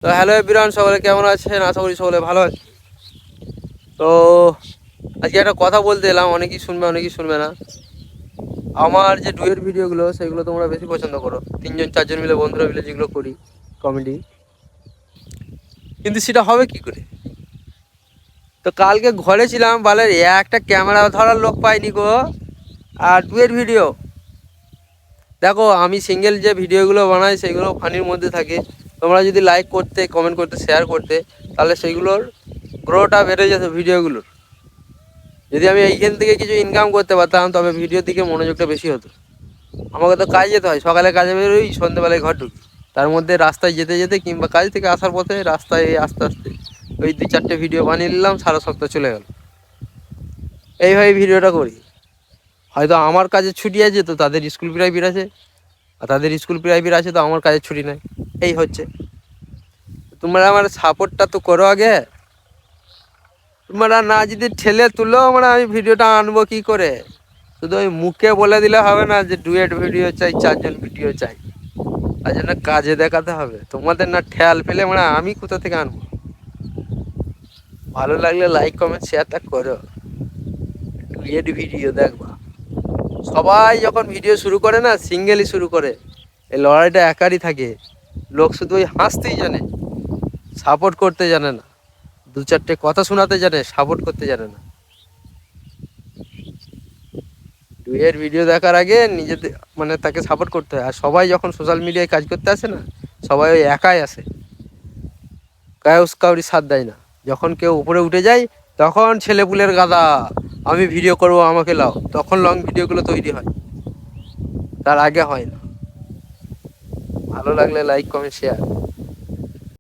তো hello everyone, সকলে কেমন আছেন? আশা করি সকলে ভালো আছে। তো আজকে একটা কথা বলতে এলাম, অনেকেই শুনবে অনেকেই শুনবে না। আমার যে ডুয়েট ভিডিওগুলো সেগুলো তোমরা বেশি পছন্দ করো, 3-4জন মিলে বন্ধুরা মিলে যেগুলো করি কমেডি, কিন্তু সেটা হবে কি করে? তো কালকে ঘরে ছিলাম, বলে একটা ক্যামেরা ধরার লোক পাইনি গো। আর ডুয়েট ভিডিও দেখো, আমি সিঙ্গেল যে ভিডিওগুলো বানাই সেগুলো ফানির মধ্যে থাকে। তোমরা যদি লাইক করতে, কমেন্ট করতে, শেয়ার করতে, তাহলে সেইগুলোর গ্রোটা বেড়ে যেত ভিডিওগুলোর। যদি আমি এইখান থেকে কিছু ইনকাম করতে পারতাম তবে ভিডিওর দিকে মনোযোগটা বেশি হতো। আমাকে তো কাজে যেতে হয়, সকালে কাজে বেরোই, সন্ধ্যেবেলায় ঘর ঢুকি। তার মধ্যে রাস্তায় যেতে যেতে কিংবা কাজ থেকে আসার পথে রাস্তায় আস্তে আস্তে ওই 2-4টে ভিডিও বানিয়ে নিলাম, সারা সপ্তাহ চলে গেল। এইভাবে ভিডিওটা করি। হয়তো আমার কাজে ছুটি আছে তো তাদের স্কুল প্রাইভেট আছে, আর তাদের স্কুল প্রাইভেট আছে তো আমার কাজে ছুটি নাই। এই হচ্ছে। তোমরা আমার সাপোর্টটা তো করো আগে। তোমরা না যদি ঠেলে তুলো, আমি ভিডিওটা আনবো কি করে? শুধু ওই মুখে বলে দিলে হবে না যে ডুয়েট ভিডিও চাই, 4জন ভিডিও চাই। তার জন্য কাজে দেখাতে হবে। তোমাদের না ঠেয়াল পেলে আমি কোথা থেকে আনবো? ভালো লাগলে লাইক কমেন্ট শেয়ারটা করো। ডুয়েট ভিডিও দেখবা। সবাই যখন ভিডিও শুরু করে না, সিঙ্গেলই শুরু করে। এই লড়াইটা একারই থাকে। লোক শুধু ওই হাসতেই জানে, সাপোর্ট করতে জানে না। 2-4টে কথা শোনাতে জানে, সাপোর্ট করতে জানে না। ডুয়ের ভিডিও দেখার আগে নিজেদের তাকে সাপোর্ট করতে হয়। আর সবাই যখন সোশ্যাল মিডিয়ায় কাজ করতে আসে না, সবাই ওই একাই আসে, কাউরি সাথ দেয় না। যখন কেউ উপরে উঠে যায় তখন ছেলেপুলের গাদা, আমি ভিডিও করব আমাকে লাও, তখন লং ভিডিওগুলো তৈরি হয়, তার আগে হয় না। ভালো লাগলে লাইক কমেন্ট শেয়ার।